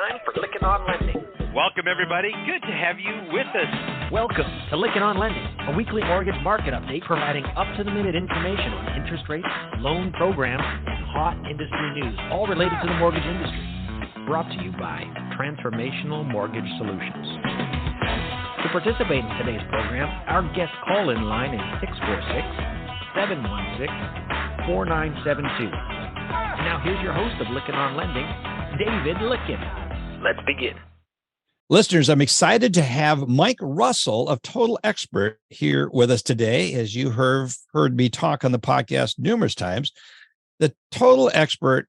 time for Licking on Lending. Welcome, everybody. Good to have you with us. Welcome to Licking on Lending, a weekly mortgage market update providing up-to-the-minute information on interest rates, loan programs, and hot industry news, all related to the mortgage industry. Brought to you by Transformational Mortgage Solutions. To participate in today's program, our guest call-in line is 646-716-4972. Now here's your host of Licking on Lending, David Lickin. Let's begin. Listeners, I'm excited to have Mike Russell of Total Expert here with us today. As you heard me talk on the podcast numerous times, the Total Expert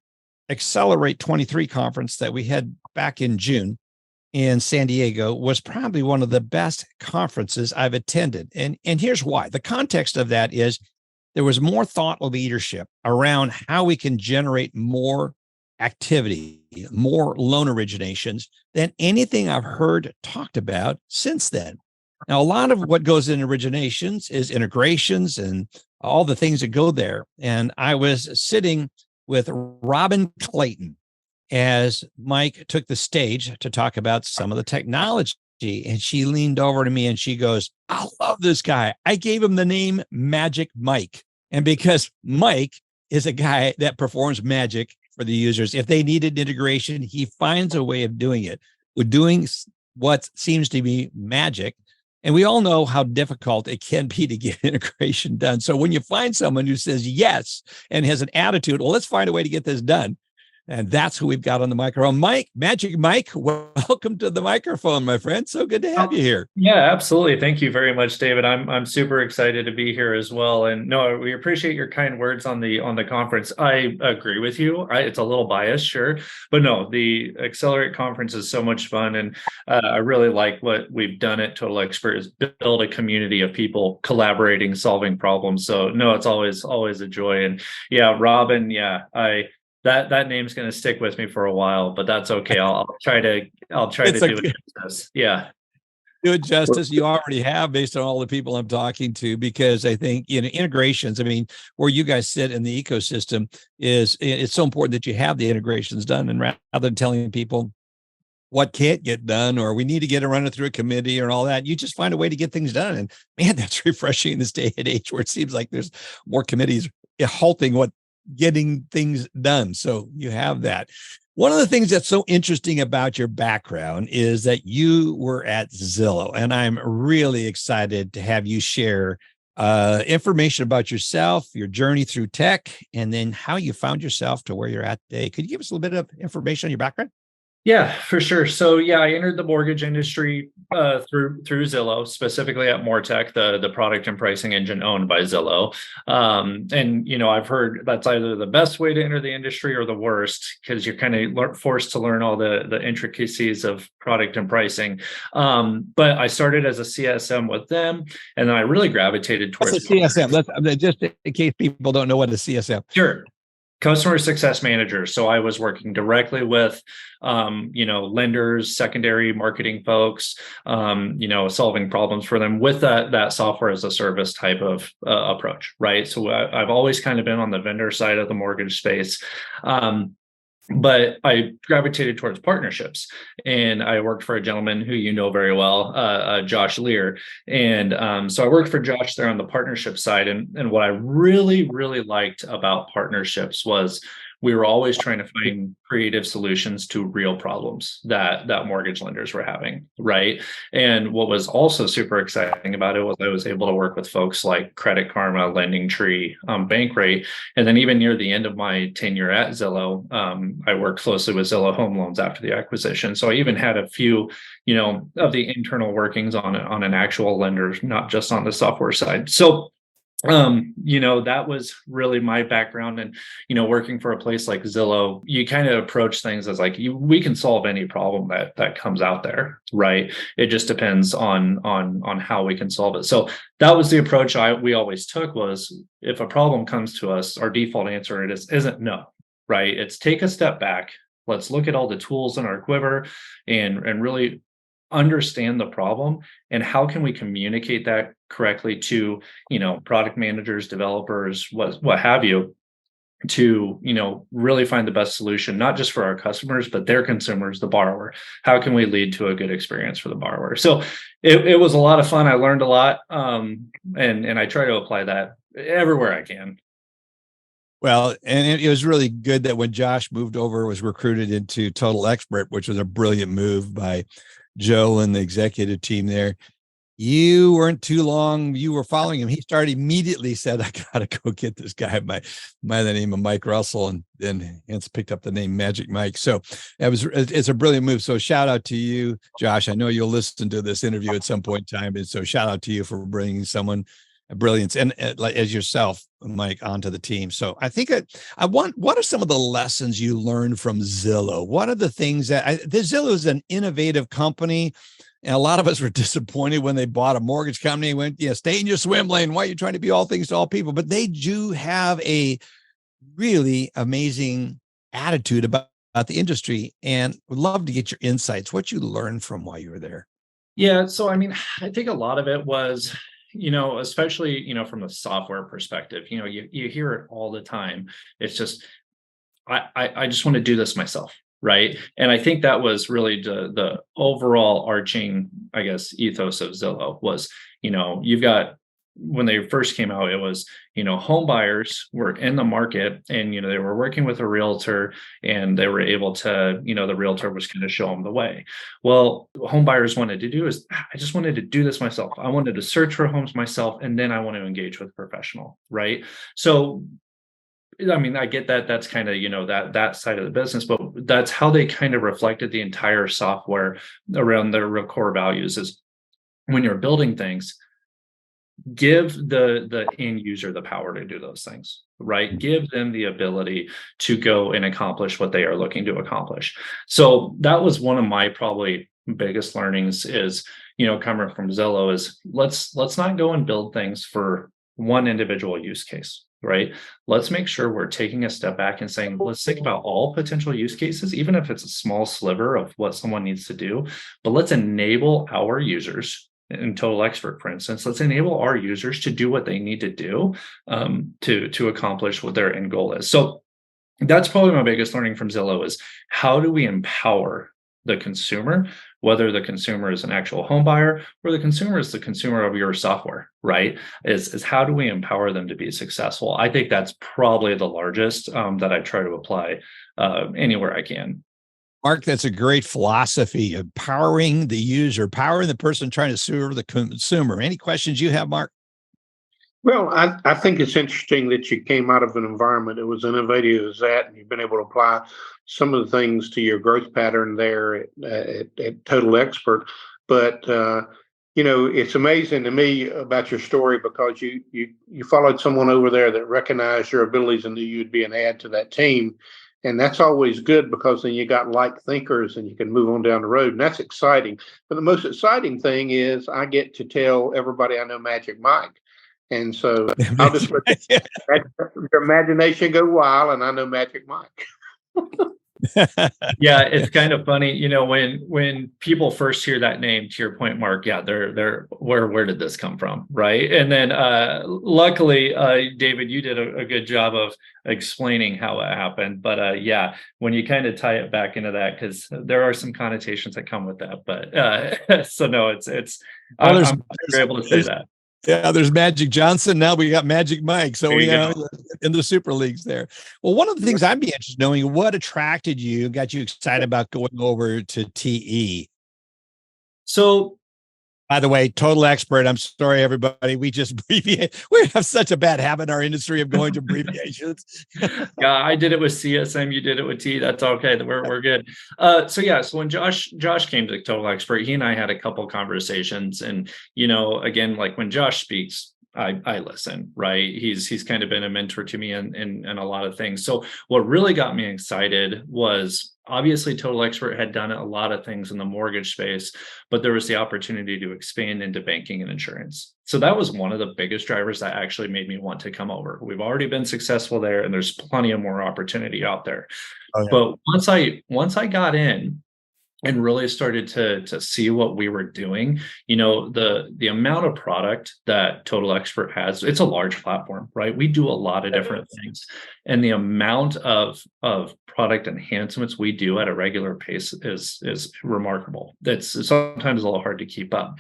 Accelerate 23 conference that we had back in June in San Diego was probably one of the best conferences I've attended. And here's why. The context of that is there was more thought leadership around how we can generate more activity, more loan originations than anything I've heard talked about since then. Now, a lot of what goes in originations is integrations and all the things that go there. And I was sitting with Robin Clayton as Mike took the stage to talk about some of the technology. And she leaned over to me and she goes, I love this guy. I gave him the name Magic Mike. And because Mike is a guy that performs magic for the users, if they needed integration, he finds a way of doing it. We're doing what seems to be magic. And we all know how difficult it can be to get integration done. So when you find someone who says yes and has an attitude, well, let's find a way to get this done. And that's who we've got on the microphone. Mike, Magic Mike, welcome to the microphone, my friend. So good to have you here. Yeah, absolutely. Thank you very much, David. I'm super excited to be here as well. And no, we appreciate your kind words on the conference. I agree with you. It's a little biased, sure, but no, the Accelerate conference is so much fun, and I really like what we've done at Total Expert is build a community of people collaborating, solving problems. So no, it's always a joy. And yeah, Robin, That name's going to stick with me for a while, but that's okay. I'll try to do it justice. Yeah. Do it justice. You already have, based on all the people I'm talking to, because I think, integrations, where you guys sit in the ecosystem it's so important that you have the integrations done. And rather than telling people what can't get done, or we need to get it running through a committee or all that, you just find a way to get things done. And man, that's refreshing in this day and age where it seems like there's more committees halting getting things done. So you have that. One of the things that's so interesting about your background is that you were at Zillow, and I'm really excited to have you share information about yourself, your journey through tech, and then how you found yourself to where you're at today. Could you give us a little bit of information on your background? Yeah, for sure. So yeah, I entered the mortgage industry through Zillow, specifically at Mortech, the product and pricing engine owned by Zillow. And I've heard that's either the best way to enter the industry or the worst, because you're kind of forced to learn all the intricacies of product and pricing. But I started as a CSM with them, and then I really gravitated towards What's a CSM. Just in case people don't know what a CSM. Sure. Customer success manager. So I was working directly with, lenders, secondary marketing folks, solving problems for them with that software as a service type of approach, right? So I've always kind of been on the vendor side of the mortgage space. But I gravitated towards partnerships, and I worked for a gentleman who you know very well, Josh Lear. And so I worked for Josh there on the partnership side. And what I really, really liked about partnerships was we were always trying to find creative solutions to real problems that mortgage lenders were having, right? And what was also super exciting about it was I was able to work with folks like Credit Karma, Lending Tree, Bankrate. And then even near the end of my tenure at Zillow, I worked closely with Zillow Home Loans after the acquisition. So I even had a few, of the internal workings on an actual lender, not just on the software side. So that was really my background. And, working for a place like Zillow, you kind of approach things as like, we can solve any problem that comes out there, right? It just depends on how we can solve it. So that was the approach we always took, was if a problem comes to us, our default answer isn't no, right? It's take a step back. Let's look at all the tools in our quiver and really understand the problem, and how can we communicate that correctly to product managers, developers, what have you, to, really find the best solution, not just for our customers, but their consumers, the borrower. How can we lead to a good experience for the borrower? So it was a lot of fun. I learned a lot. And I try to apply that everywhere I can. Well, and it was really good that when Josh moved over, was recruited into Total Expert, which was a brilliant move by Joe and the executive team there. You weren't too long. You were following him. He started immediately said, I got to go get this guy by the name of Mike Russell, and then hence picked up the name Magic Mike. So it's a brilliant move. So shout out to you, Josh. I know you'll listen to this interview at some point in time. And so shout out to you for bringing someone brilliance and like as yourself, Mike, onto the team. So I think what are some of the lessons you learned from Zillow? What are the things that Zillow is an innovative company, and a lot of us were disappointed when they bought a mortgage company. Went, stay in your swim lane. Why are you trying to be all things to all people? But they do have a really amazing attitude about the industry, and would love to get your insights. What you learned from while you were there? Yeah. So, I think a lot of it was, especially, from the software perspective, you hear it all the time. It's just, I just want to do this myself. Right. And I think that was really the overall arching, I guess, ethos of Zillow was, you've got, when they first came out, it was, home buyers were in the market and, they were working with a realtor and they were able to, the realtor was going to show them the way. Well, what home buyers wanted to do is, I just wanted to do this myself. I wanted to search for homes myself, and then I want to engage with a professional. Right. So I get that that's kind of, that side of the business, but that's how they kind of reflected the entire software around their real core values is when you're building things, give the end user the power to do those things, right? Give them the ability to go and accomplish what they are looking to accomplish. So that was one of my probably biggest learnings is, coming from Zillow is let's not go and build things for one individual use case. Right. Let's make sure we're taking a step back and saying, let's think about all potential use cases, even if it's a small sliver of what someone needs to do. But let's enable our users, in Total Expert, for instance, let's enable our users to do what they need to do to accomplish what their end goal is. So that's probably my biggest learning from Zillow is how do we empower the consumer, whether the consumer is an actual home buyer or the consumer is the consumer of your software, right? Is how do we empower them to be successful? I think that's probably the largest that I try to apply anywhere I can. Mark, that's a great philosophy, empowering the user, powering the person trying to serve the consumer. Any questions you have, Mark? Well, I think it's interesting that you came out of an environment that was innovative as that, and you've been able to apply some of the things to your growth pattern there at Total Expert. But it's amazing to me about your story because you followed someone over there that recognized your abilities and knew you'd be an add to that team. And that's always good because then you got like thinkers and you can move on down the road. And that's exciting. But the most exciting thing is I get to tell everybody I know Magic Mike. And so I'll just let your imagination go wild, and I know Magic Mike. Yeah, it's kind of funny, when people first hear that name, to your point, Mark, yeah, they're where did this come from, right? And then luckily, David, you did a good job of explaining how it happened. But yeah, when you kind of tie it back into that, because there are some connotations that come with that. But so no, I'm able to say that. Yeah, there's Magic Johnson. Now we got Magic Mike. So we are in the super leagues there. Well, one of the things I'd be interested in knowing, what attracted you, got you excited about going over to TE? So, by the way, Total Expert. I'm sorry, everybody. We just abbreviate. We have such a bad habit in our industry of going to abbreviations. Yeah, I did it with CSM. You did it with T. That's okay. We're good. So when Josh came to Total Expert, he and I had a couple conversations, and again, like when Josh speaks, I listen, right? He's kind of been a mentor to me in a lot of things. So what really got me excited was obviously Total Expert had done a lot of things in the mortgage space, but there was the opportunity to expand into banking and insurance. So that was one of the biggest drivers that actually made me want to come over. We've already been successful there, and there's plenty of more opportunity out there. Oh, yeah. But once I got in, and really started to see what we were doing. The amount of product that Total Expert has, it's a large platform, right? We do a lot of different things, and the amount of product enhancements we do at a regular pace is remarkable. That's sometimes a little hard to keep up.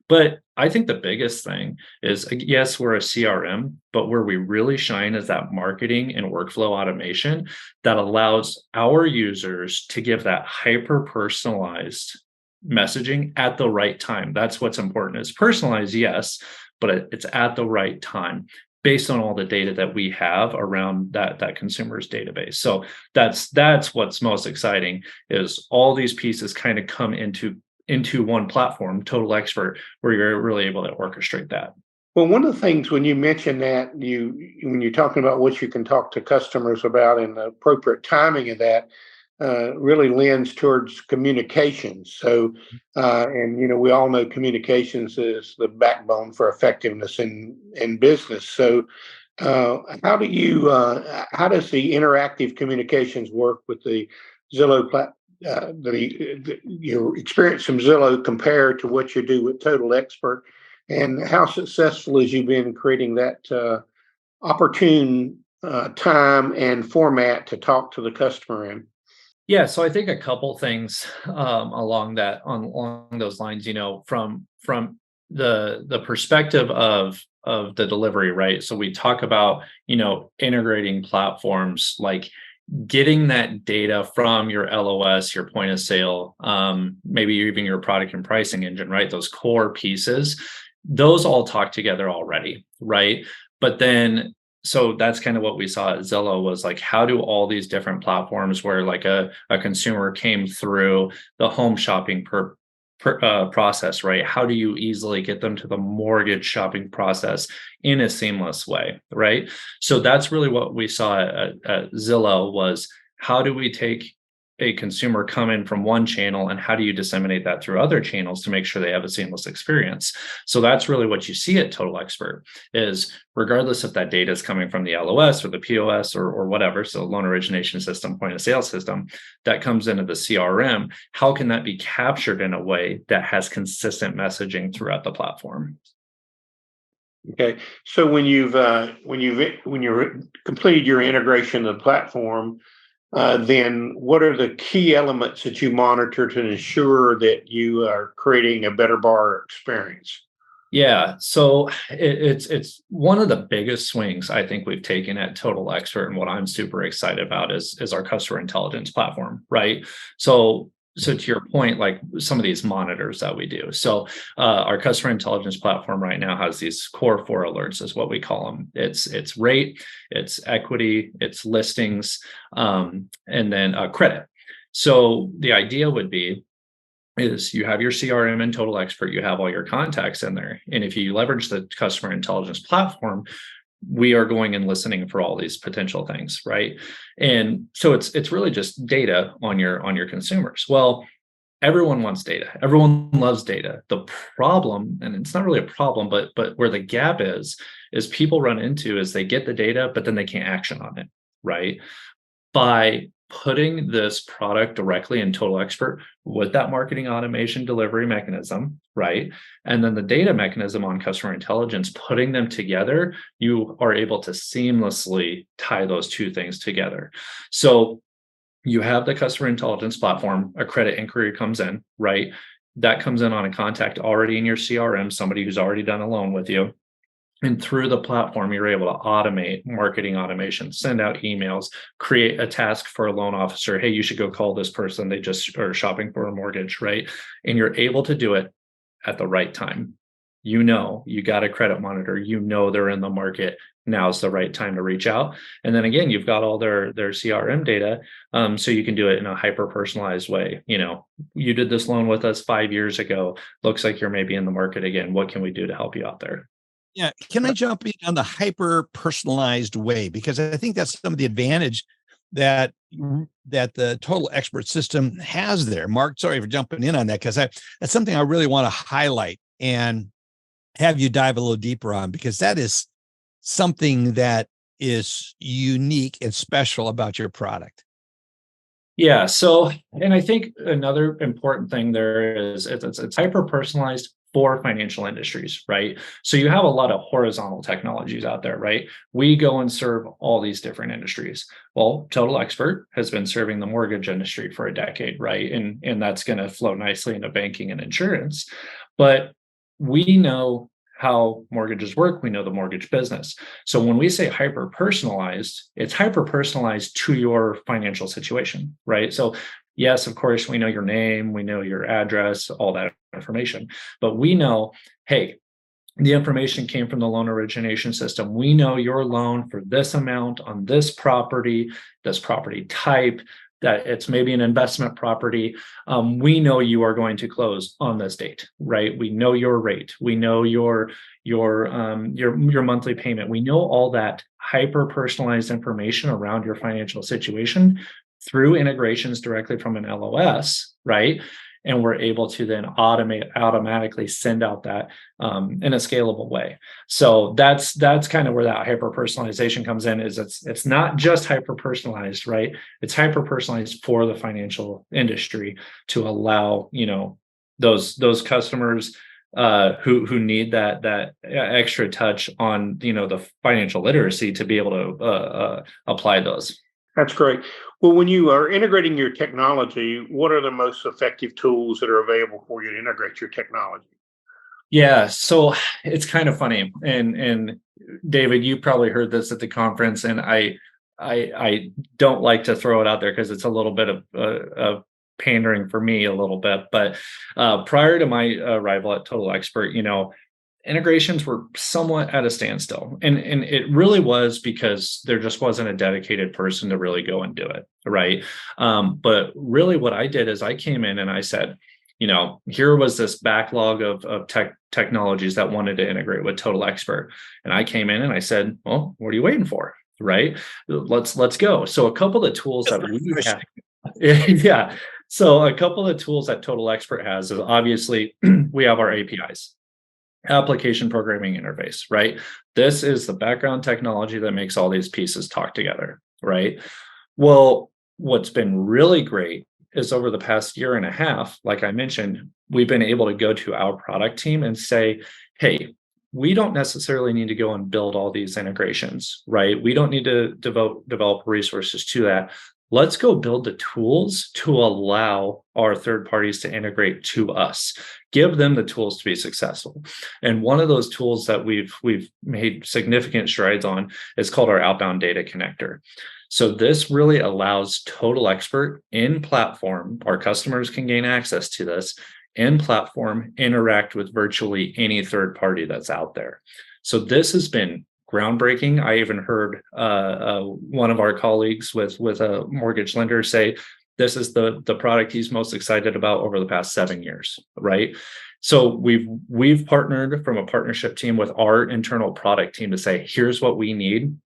But I think the biggest thing is, yes, we're a CRM, but where we really shine is that marketing and workflow automation that allows our users to give that hyper personalized messaging at the right time. That's what's important, is personalized, yes, but it's at the right time based on all the data that we have around that consumer's database. So that's what's most exciting, is all these pieces kind of come into one platform, Total Expert, where you're really able to orchestrate that. Well, one of the things when you mention that, when you're talking about what you can talk to customers about and the appropriate timing of that, really lends towards communications. So, and we all know communications is the backbone for effectiveness in business. So, how does the interactive communications work with the Zillow platform? Your experience from Zillow compared to what you do with Total Expert, and how successful has you been creating that opportune time and format to talk to the customer in? Yeah, so I think a couple things along those lines. From the perspective of the delivery, right? So we talk about integrating platforms, like getting that data from your LOS, your point of sale, maybe even your product and pricing engine, right? Those core pieces, those all talk together already, right? But then, so that's kind of what we saw at Zillow, was like, how do all these different platforms where like a consumer came through the home shopping process, right? How do you easily get them to the mortgage shopping process in a seamless way, right? So that's really what we saw at Zillow, was how do we take a consumer come in from one channel, and how do you disseminate that through other channels to make sure they have a seamless experience? So that's really what you see at Total Expert, is regardless if that data is coming from the LOS or the POS or whatever, so loan origination system, point of sale system, that comes into the CRM, how can that be captured in a way that has consistent messaging throughout the platform? Okay, so when you've completed your integration of the platform, then what are the key elements that you monitor to ensure that you are creating a better bar experience? Yeah, so it's one of the biggest swings I think we've taken at Total Expert, and what I'm super excited about is our customer intelligence platform, right? So to your point, like some of these monitors that we do. So our customer intelligence platform right now has these core 4 alerts, is what we call them. It's rate, it's equity, it's listings, and then credit. So the idea would be, is you have your CRM and Total Expert, you have all your contacts in there. And if you leverage the customer intelligence platform, we are going and listening for all these potential things, right? And so it's really just data on your consumers. Well, everyone wants data. Everyone loves data. The problem, and it's not really a problem, but where the gap is people run into is they get the data, but then they can't action on it, right? By putting this product directly in Total Expert with that marketing automation delivery mechanism, right? And then the data mechanism on customer intelligence, putting them together, you are able to seamlessly tie those two things together. So you have the customer intelligence platform, a credit inquiry comes in, right? That comes in on a contact already in your CRM, somebody who's already done a loan with you. And through the platform, you're able to automate marketing automation, send out emails, create a task for a loan officer. Hey, you should go call this person. They just are shopping for a mortgage, right? And you're able to do it at the right time. You got a credit monitor. They're in the market. Now's the right time to reach out. And then again, you've got all their CRM data, so you can do it in a hyper personalized way. You did this loan with us 5 years ago. Looks like you're maybe in the market again. What can we do to help you out there? Yeah. Can I jump in on the hyper personalized way? Because I think that's some of the advantage that the Total Expert system has there. Mark, sorry for jumping in on that, because that's something I really want to highlight and have you dive a little deeper on, because that is something that is unique and special about your product. Yeah. So, and I think another important thing there is it's hyper personalized for financial industries, right? So you have a lot of horizontal technologies out there, right? We go and serve all these different industries. Well, Total Expert has been serving the mortgage industry for a decade, right? And that's going to flow nicely into banking and insurance. But we know how mortgages work. We know the mortgage business. So when we say hyper personalized, it's hyper personalized to your financial situation, right? So yes, of course, we know your name, we know your address, all that information, but we know, hey, the information came from the loan origination system. We know your loan for this amount on this property type, that it's maybe an investment property. We know you are going to close on this date, right? We know your rate. We know your monthly payment. We know all that hyper personalized information around your financial situation through integrations directly from an LOS, right? And we're able to then automatically send out that in a scalable way. So that's kind of where that hyper personalization comes in. Is it's not just hyper personalized, right? It's hyper personalized for the financial industry to allow those customers who need that extra touch on the financial literacy to be able to apply those. That's great. Well, when you are integrating your technology, what are the most effective tools that are available for you to integrate your technology? Yeah, so it's kind of funny, and David, you probably heard this at the conference, and I don't like to throw it out there because it's a little bit of pandering for me a little bit. But prior to my arrival at Total Expert, integrations were somewhat at a standstill, and it really was because there just wasn't a dedicated person to really go and do it, right? But really what I did is I came in and I said, here was this backlog of technologies that wanted to integrate with Total Expert, and I came in and I said, well, what are you waiting for, right? Let's go. So a couple of tools that we have, yeah, so a couple of tools that Total Expert has is obviously we have our APIs, application programming interface, right? This is the background technology that makes all these pieces talk together, right? Well, what's been really great is over the past year and a half, like I mentioned, we've been able to go to our product team and say, hey, we don't necessarily need to go and build all these integrations, right? We don't need to develop resources to that. Let's go build the tools to allow our third parties to integrate to us, give them the tools to be successful. And one of those tools that we've made significant strides on is called our outbound data connector. So this really allows Total Expert in platform. Our customers can gain access to this in platform, interact with virtually any third party that's out there. So this has been groundbreaking. I even heard one of our colleagues with a mortgage lender say this is the product he's most excited about over the past 7 years, right? So we've partnered from a partnership team with our internal product team to say, here's what we need.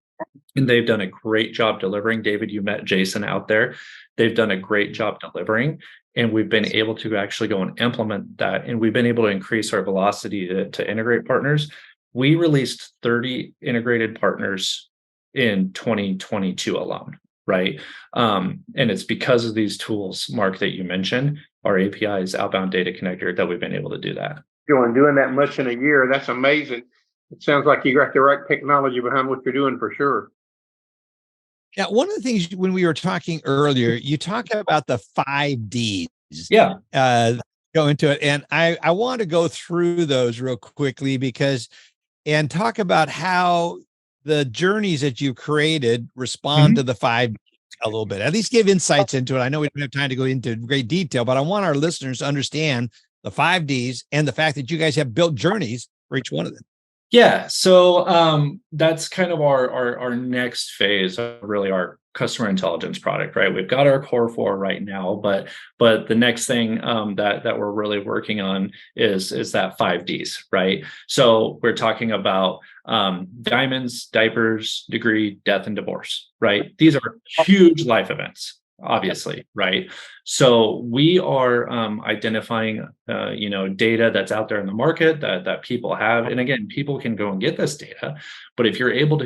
And they've done a great job delivering. David, you met Jason out there. They've done a great job delivering. And we've been able to actually go and implement that. And we've been able to increase our velocity to integrate partners. We released 30 integrated partners in 2022 alone, right? And it's because of these tools, Mark, that you mentioned, our APIs, outbound data connector, that we've been able to do that. Doing that much in a year, that's amazing. It sounds like you got the right technology behind what you're doing for sure. Yeah, one of the things when we were talking earlier, you talk about the 5 Ds. Yeah. Go into it. And I want to go through those real quickly and talk about how the journeys that you created respond to the 5 Ds a little bit, at least give insights into it. I know we don't have time to go into great detail, but I want our listeners to understand the 5 Ds and the fact that you guys have built journeys for each one of them. Yeah, so that's kind of our next phase of really our customer intelligence product, right? We've got our core 4 right now, but the next thing that we're really working on is that 5 Ds, right? So we're talking about diamonds, diapers, degree, death, and divorce, right? These are huge life events, obviously, right? So we are identifying data that's out there in the market that people have, and again, people can go and get this data, but if you're able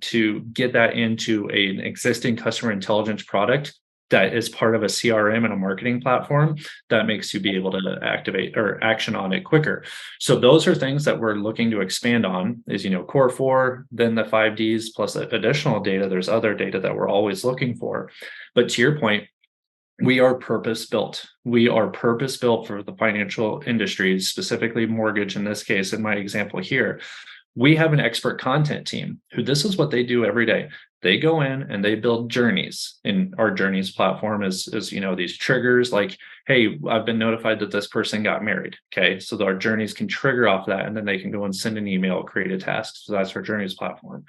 to get that into an existing customer intelligence product, that is part of a CRM and a marketing platform that makes you be able to activate or action on it quicker. So those are things that we're looking to expand on is, core 4, then the 5Ds plus additional data. There's other data that we're always looking for. But to your point, we are purpose built. We are purpose built for the financial industries, specifically mortgage in this case, in my example here. We have an expert content team who this is what they do every day. They go in and they build journeys. In our journeys platform is these triggers like, hey, I've been notified that this person got married. Okay. So our journeys can trigger off that, and then they can go and send an email, create a task. So that's our journeys platform.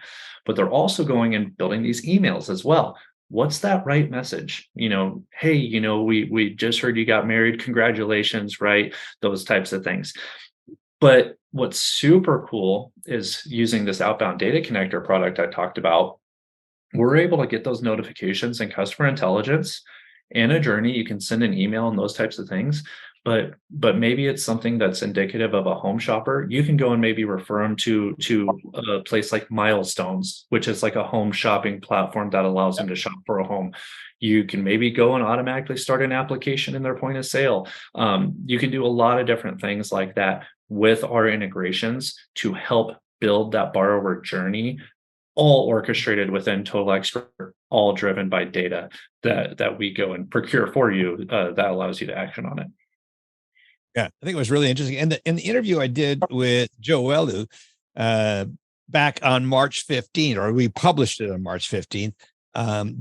But they're also going and building these emails as well. What's that right message? Hey, we just heard you got married. Congratulations, right? Those types of things. But what's super cool is using this outbound data connector product I talked about. We're able to get those notifications and customer intelligence in a journey. You can send an email and those types of things. But maybe it's something that's indicative of a home shopper. You can go and maybe refer them to a place like Milestones, which is like a home shopping platform that allows them to shop for a home. You can maybe go and automatically start an application in their point of sale. You can do a lot of different things like that with our integrations to help build that borrower journey, all orchestrated within Total Expert, all driven by data that we go and procure for you that allows you to action on it. Yeah, I think it was really interesting. And in the interview I did with Joe Elu back on March 15th, or we published it on March 15th,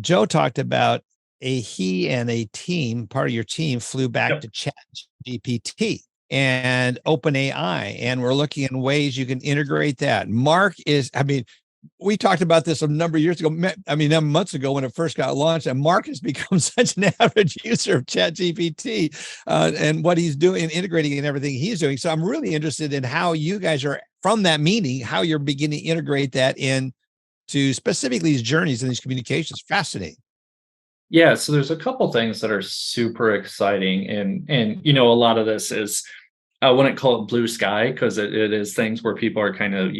Joe talked about he and a team, part of your team, flew back to ChatGPT and OpenAI, and we're looking at ways you can integrate that. Mark we talked about this a number of years ago, months ago when it first got launched, and Mark has become such an average user of ChatGPT and what he's doing, integrating and everything he's doing. So I'm really interested in how you guys are, from that meeting, how you're beginning to integrate that into specifically these journeys and these communications. Fascinating. Yeah, so there's a couple things that are super exciting, and a lot of this is, I wouldn't call it blue sky because it is things where people are kind of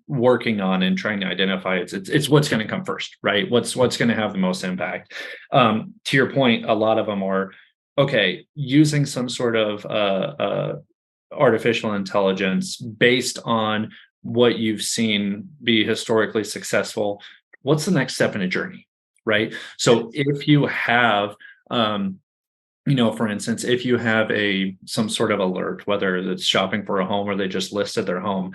working on and trying to identify it's what's going to come first, right? What's going to have the most impact. To your point, a lot of them are using some sort of artificial intelligence based on what you've seen be historically successful. What's the next step in a journey, right? So if you have for instance, if you have some sort of alert, whether it's shopping for a home or they just listed their home,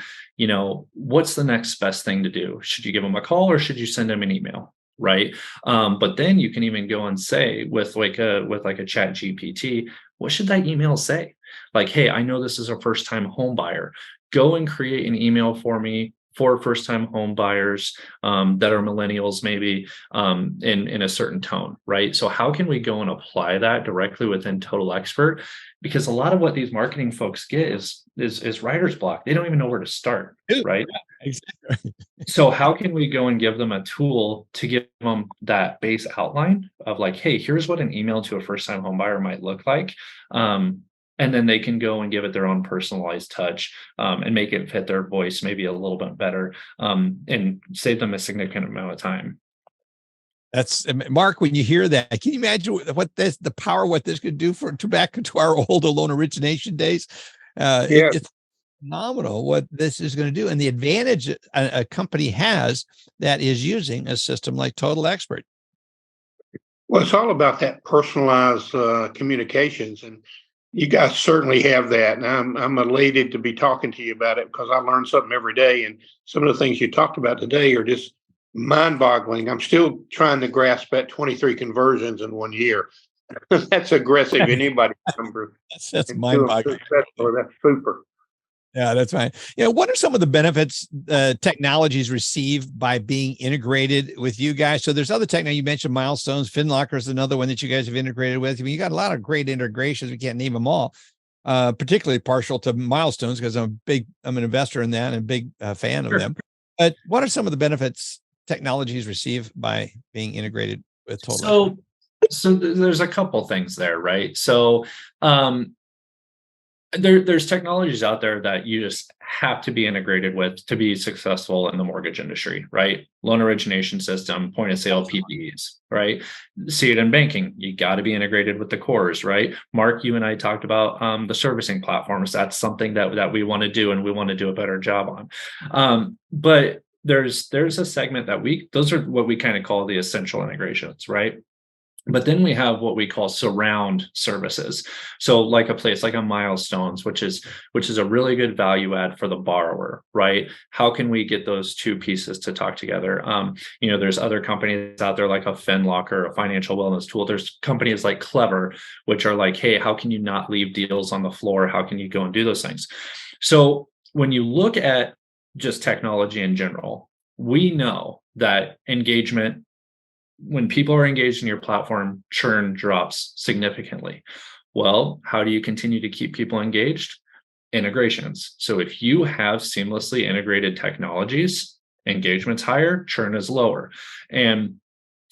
what's the next best thing to do? Should you give them a call or should you send them an email? Right. But then you can even go and say with a chat GPT, what should that email say? Like, hey, I know this is a first time home buyer. Go and create an email for me for first-time home buyers that are millennials, maybe in a certain tone, right? So how can we go and apply that directly within Total Expert? Because a lot of what these marketing folks get is writer's block. They don't even know where to start, right? Yeah, exactly. So how can we go and give them a tool to give them that base outline of like, hey, here's what an email to a first-time home buyer might look like. And then they can go and give it their own personalized touch and make it fit their voice maybe a little bit better and save them a significant amount of time. That's Mark. When you hear that, can you imagine the power what this could do back into our old loan origination days? It's phenomenal what this is going to do, and the advantage a company has that is using a system like Total Expert. Well, it's all about that personalized communications, and you guys certainly have that. And I'm elated to be talking to you about it because I learn something every day. And some of the things you talked about today are just mind-boggling. I'm still trying to grasp at 23 conversions in 1 year. That's aggressive. Anybody number. That's mind-boggling. That's super. Yeah, that's fine. What are some of the benefits technologies receive by being integrated with you guys? So there's other technology. You mentioned Milestones. FinLocker is another one that you guys have integrated with. You got a lot of great integrations. We can't name them all. Particularly partial to Milestones because I'm an investor in that and a big fan of them. But what are some of the benefits technologies receive by being integrated with Total? So there's a couple things there, right? So There's technologies out there that you just have to be integrated with to be successful in the mortgage industry, right? Loan origination system, point of sale PPEs, right? See it in banking. You got to be integrated with the cores, right? Mark, you and I talked about the servicing platforms. That's something that we want to do, and we want to do a better job on. But there's a segment that those are what we kind of call the essential integrations, right? But then we have what we call surround services. So like a place like a Milestones, which is a really good value add for the borrower, right? How can we get those two pieces to talk together? There's other companies out there like a FinLocker, a financial wellness tool. There's companies like Clever, which are like, hey, how can you not leave deals on the floor? How can you go and do those things? So when you look at just technology in general, we know that engagement, when people are engaged in your platform, churn drops significantly. Well, how do you continue to keep people engaged? Integrations. So if you have seamlessly integrated technologies, engagement's higher, churn is lower. And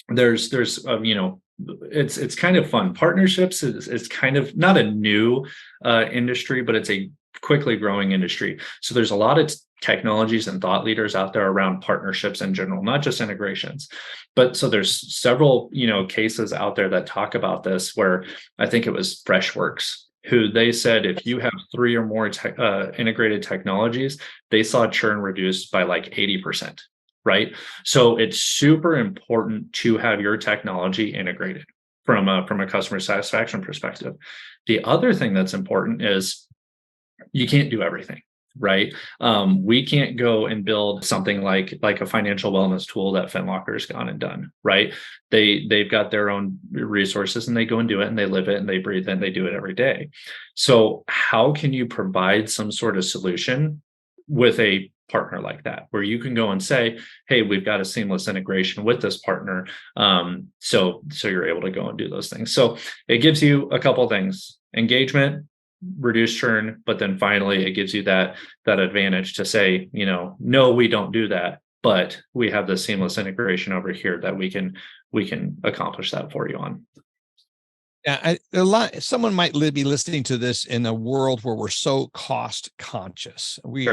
there's it's kind of fun. Partnerships is kind of not a new industry, but it's a quickly growing industry. So there's a lot of technologies and thought leaders out there around partnerships in general, not just integrations. But so there's several, cases out there that talk about this, where I think it was Freshworks, who they said if you have 3 or more integrated technologies, they saw churn reduced by like 80%, right? So it's super important to have your technology integrated from a customer satisfaction perspective. The other thing that's important is you can't do everything, right? We can't go and build something like a financial wellness tool that FinLocker's gone and done, right? They've got their own resources, and they go and do it, and they live it, and they breathe it, and they do it every day. So how can you provide some sort of solution with a partner like that, where you can go and say, hey, we've got a seamless integration with this partner, so you're able to go and do those things. So it gives you a couple of things: engagement, reduce churn, but then finally it gives you that advantage to say, no, we don't do that, but we have the seamless integration over here that we can accomplish that for you on. Yeah, someone might be listening to this in a world where we're so cost conscious. We've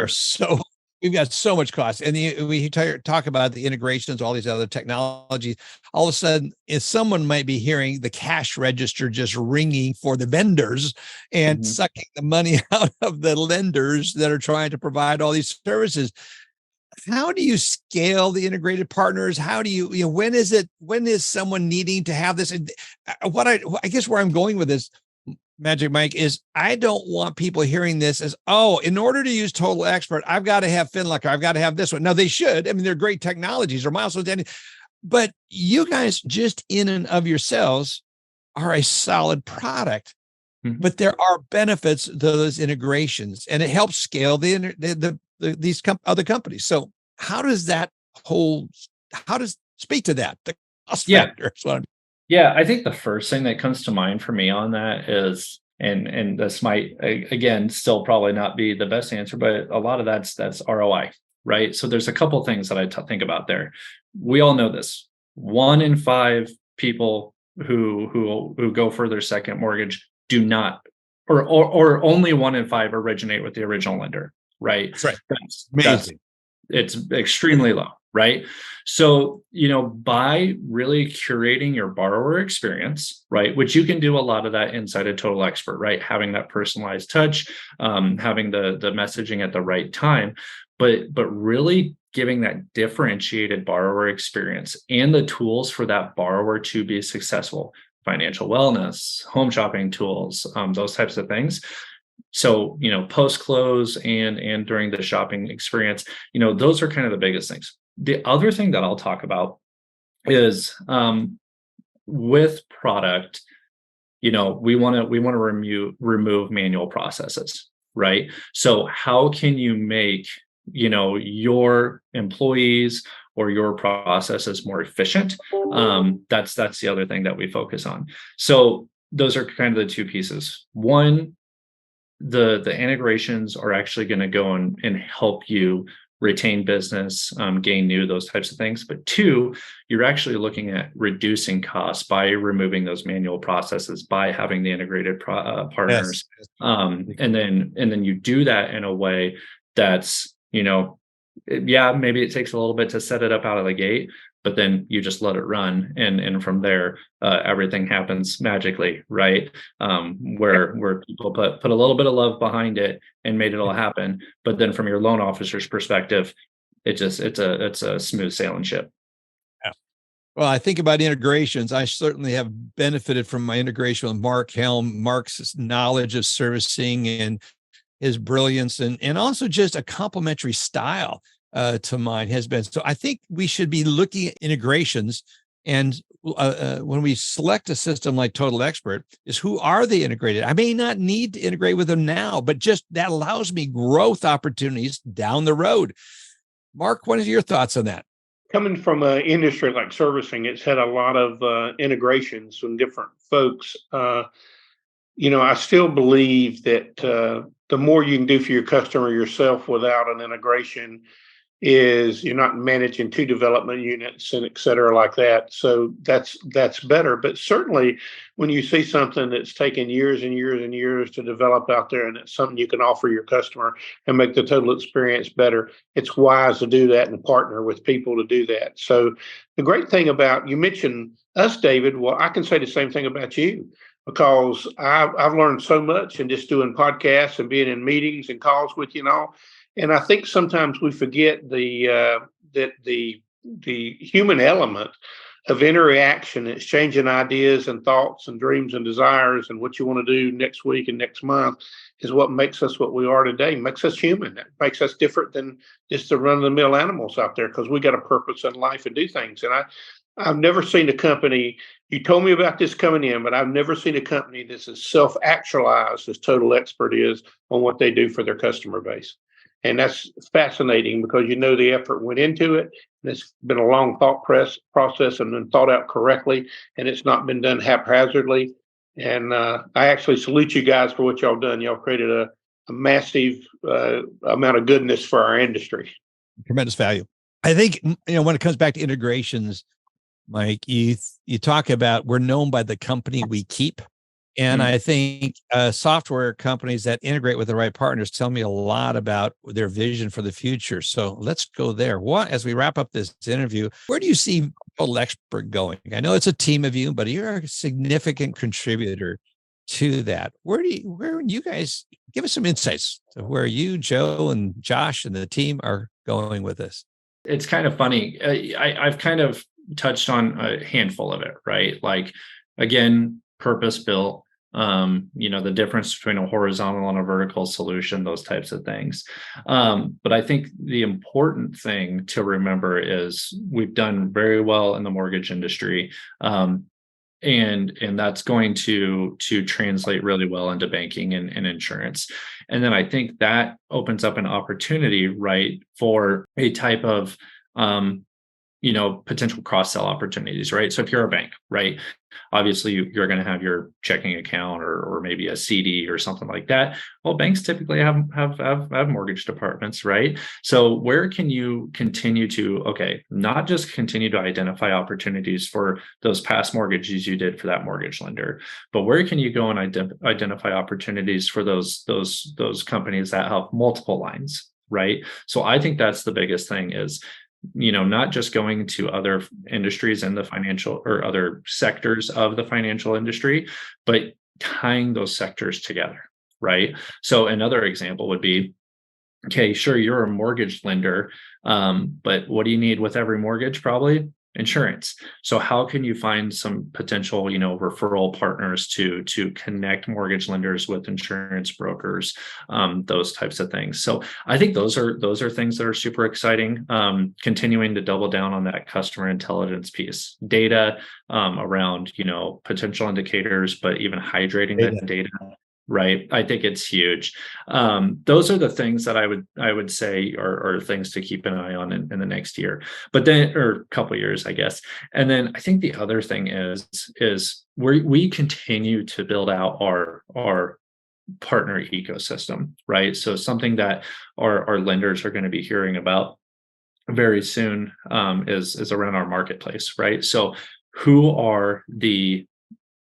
got so much cost, and we talk about the integrations, all these other technologies. All of a sudden, someone might be hearing the cash register just ringing for the vendors and sucking the money out of the lenders that are trying to provide all these services. How do you scale the integrated partners? How do you when is someone needing to have this? And I guess where I'm going with this, Magic Mike, is I don't want people hearing this as, oh, in order to use Total Expert, I've got to have FinLocker, I've got to have this one. Now they should. I mean, they're great technologies or milestones, but you guys just in and of yourselves are a solid product. But there are benefits to those integrations, and it helps scale these other companies. So how does speak to that? The cost factor. Yeah, I think the first thing that comes to mind for me on that is, and this might, again, still probably not be the best answer, but a lot of that's ROI, right? So there's a couple of things that I think about there. We all know this. 1 in 5 people who go for their second mortgage do not, or only 1 in 5 originate with the original lender, right? That's right. That's amazing. It's extremely low, right? So, by really curating your borrower experience, right, which you can do a lot of that inside a Total Expert, right? Having that personalized touch, having the messaging at the right time, but really giving that differentiated borrower experience and the tools for that borrower to be successful. Financial wellness, home shopping tools, those types of things. So, post close and during the shopping experience, those are kind of the biggest things. The other thing that I'll talk about is with product, we want to remove manual processes, right? So how can you make, your employees or your processes more efficient? That's the other thing that we focus on. So those are kind of the two pieces. One, the integrations are actually going to go and help you retain business, gain new, those types of things. But two, you're actually looking at reducing costs by removing those manual processes, by having the integrated partners. Yes. And then you do that in a way that's, yeah, maybe it takes a little bit to set it up out of the gate, but then you just let it run, and from there everything happens magically, right? Where people put a little bit of love behind it and made it all happen, but then from your loan officer's perspective, it's a smooth sailing ship. Yeah. Well, I think about integrations. I certainly have benefited from my integration with Mark Helm. Mark's knowledge of servicing and his brilliance, and also just a complementary style to mine has been. So I think we should be looking at integrations. And when we select a system like Total Expert, is who are they integrated? I may not need to integrate with them now, but just that allows me growth opportunities down the road. Mark, what are your thoughts on that? Coming from an industry like servicing, it's had a lot of integrations from different folks. I still believe that the more you can do for your customer yourself without an integration is you're not managing two development units and et cetera like that. So that's better. But certainly when you see something that's taken years and years and years to develop out there, and it's something you can offer your customer and make the total experience better, it's wise to do that and partner with people to do that. So the great thing about, you mentioned us, David, well, I can say the same thing about you, because I've learned so much in just doing podcasts and being in meetings and calls with you and all. And I think sometimes we forget that the human element of interaction, exchanging ideas and thoughts and dreams and desires and what you want to do next week and next month is what makes us what we are today, makes us human. It makes us different than just the run-of-the-mill animals out there, because we got a purpose in life and do things. And I've never seen a company, you told me about this coming in, but I've never seen a company that's as self-actualized as Total Expert is on what they do for their customer base. And that's fascinating, because the effort went into it, and it's been a long thought process and been thought out correctly, and it's not been done haphazardly. And I actually salute you guys for what y'all done. Y'all created a massive amount of goodness for our industry. Tremendous value. I think, when it comes back to integrations, Mike, you talk about we're known by the company we keep. And I think software companies that integrate with the right partners tell me a lot about their vision for the future. So let's go there. As we wrap up this interview, where do you see Total Expert going? I know it's a team of you, but you're a significant contributor to that. Where you guys give us some insights to where you, Joe, and Josh and the team are going with this? It's kind of funny. I've kind of touched on a handful of it, right? Like, again, purpose built. The difference between a horizontal and a vertical solution, those types of things. But I think the important thing to remember is we've done very well in the mortgage industry. And that's going to translate really well into banking and insurance. And then I think that opens up an opportunity, right, for a type of potential cross-sell opportunities, right? So if you're a bank, right, obviously you're going to have your checking account or maybe a CD or something like that. Well, banks typically have mortgage departments, right? So where can you continue to, not just continue to identify opportunities for those past mortgages you did for that mortgage lender, but where can you go and identify opportunities for those companies that have multiple lines, right? So I think that's the biggest thing is, not just going to other industries in the financial or other sectors of the financial industry, but tying those sectors together, right? So another example would be, okay, sure, you're a mortgage lender, but what do you need with every mortgage? Probably insurance. So how can you find some potential, referral partners to connect mortgage lenders with insurance brokers, those types of things. So I think those are things that are super exciting. Continuing to double down on that customer intelligence piece, data around, potential indicators, but even hydrating that data. Right. I think it's huge. Those are the things that I would say are things to keep an eye on in the next year, but then, or a couple of years, I guess. And then I think the other thing is we continue to build out our partner ecosystem, right? So something that our lenders are going to be hearing about very soon is around our marketplace, right? So who are the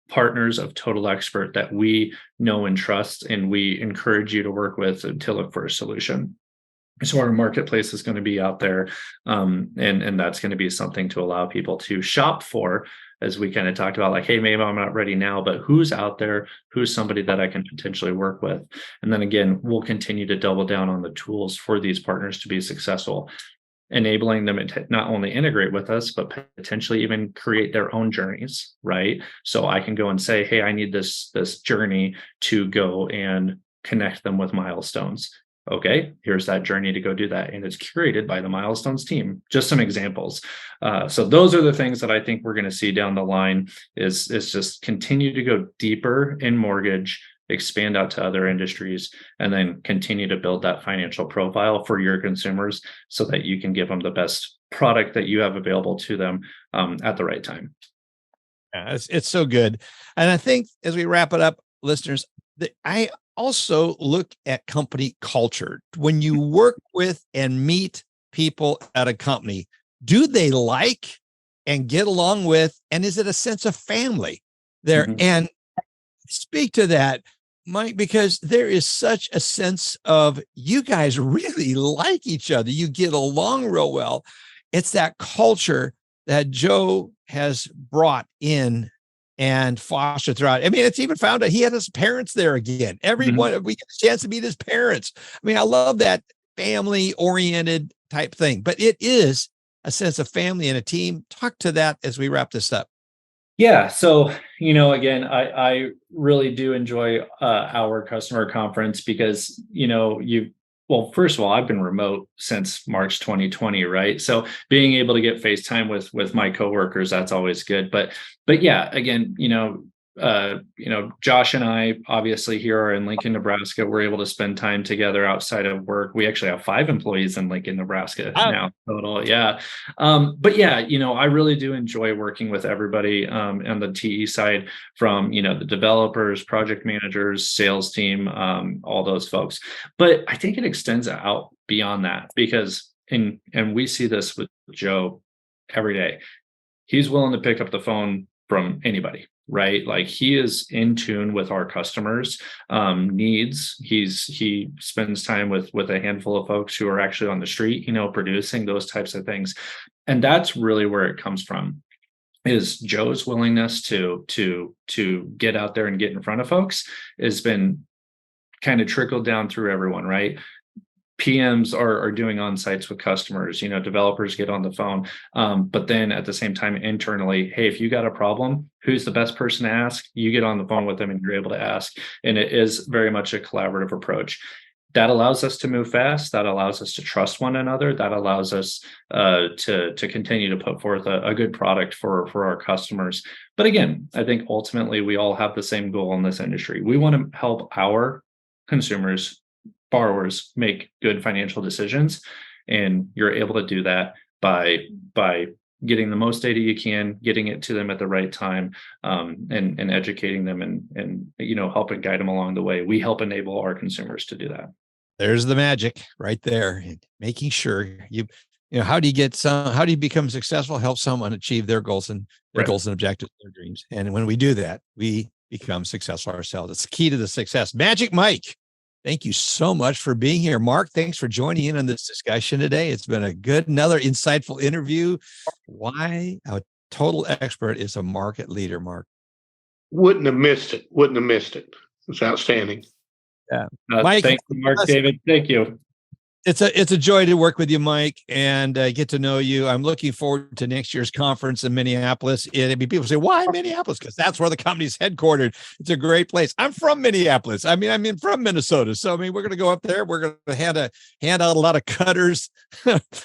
partners of Total Expert that we know and trust, and we encourage you to work with to look for a solution? So our marketplace is going to be out there, and that's going to be something to allow people to shop for, as we kind of talked about, like, hey, maybe I'm not ready now, but who's out there? Who's somebody that I can potentially work with? And then again, we'll continue to double down on the tools for these partners to be successful, enabling them to not only integrate with us, but potentially even create their own journeys, right? So I can go and say, hey, I need this journey to go and connect them with milestones. Okay, here's that journey to go do that. And it's curated by the Milestones team. Just some examples. So those are the things that I think we're going to see down the line is just continue to go deeper in mortgage, expand out to other industries, and then continue to build that financial profile for your consumers so that you can give them the best product that you have available to them at the right time. Yeah, it's so good. And I think as we wrap it up, listeners, I also look at company culture. When you work with and meet people at a company, do they like and get along with, and is it a sense of family there? Mm-hmm. And speak to that, Mike, because there is such a sense of you guys really like each other. You get along real well. It's that culture that Joe has brought in and fostered throughout. I mean, it's even found out he had his parents there again. Everyone, we get a chance to meet his parents. I mean, I love that family-oriented type thing, but it is a sense of family and a team. Talk to that as we wrap this up. Yeah. So, again, I really do enjoy our customer conference because, well, first of all, I've been remote since March 2020, right? So being able to get FaceTime with my coworkers, that's always good. But yeah, again, Josh and I obviously here are in Lincoln, Nebraska. We're able to spend time together outside of work. We actually have 5 employees in Lincoln, Nebraska now total. Yeah. But yeah, I really do enjoy working with everybody on the TE side, from, the developers, project managers, sales team, all those folks. But I think it extends out beyond that because, and we see this with Joe every day. He's willing to pick up the phone from anybody, right? Like, he is in tune with our customers' needs. He spends time with a handful of folks who are actually on the street, producing those types of things. And that's really where it comes from, is Joe's willingness to get out there and get in front of folks has been kind of trickled down through everyone, right? PMs are doing on-sites with customers, developers get on the phone. But then at the same time, internally, hey, if you got a problem, who's the best person to ask? You get on the phone with them and you're able to ask. And it is very much a collaborative approach. That allows us to move fast. That allows us to trust one another. That allows us to continue to put forth a good product for our customers. But again, I think ultimately we all have the same goal in this industry. We want to help our consumers, borrowers, make good financial decisions, and you're able to do that by getting the most data you can, getting it to them at the right time, and educating them and helping guide them along the way. We help enable our consumers to do that. There's the magic right there, making sure how do you become successful? Help someone achieve their goals and goals and objectives, their dreams. And when we do that, we become successful ourselves. It's the key to the success. Magic Mike, thank you so much for being here. Mark, thanks for joining in on this discussion today. It's been another insightful interview. Why a Total Expert is a market leader, Mark. Wouldn't have missed it. It's outstanding. Yeah. Mike, thank you, Mark, David. Thank you. It's a joy to work with you, Mike, and get to know you. I'm looking forward to next year's conference in Minneapolis. People say, why Minneapolis? Because that's where the company's headquartered. It's a great place. I'm from Minneapolis. I'm from Minnesota. So, we're going to go up there. We're going to hand out a lot of cutters,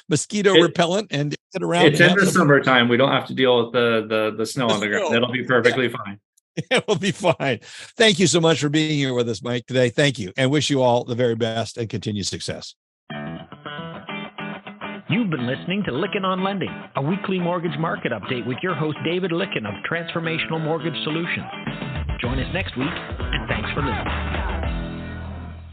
mosquito repellent, and get around. It's in the summertime. We don't have to deal with the snow on the ground. It'll be perfectly fine. It will be fine. Thank you so much for being here with us, Mike, today. Thank you, and wish you all the very best and continued success. You've been listening to Lykken on Lending, a weekly mortgage market update with your host, David Lykken of Transformational Mortgage Solutions. Join us next week, and thanks for listening.